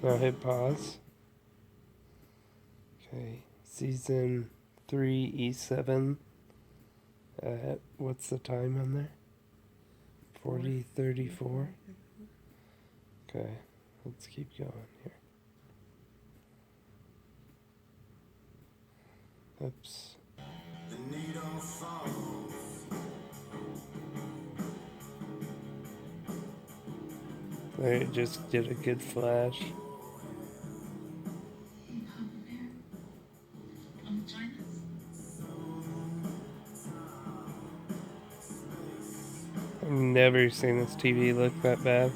Now hit pause. Okay, season 3 E7. What's the time on there? 40:34. Okay, let's keep going here. Oops. I just did a good flash. I've never seen this TV look that bad.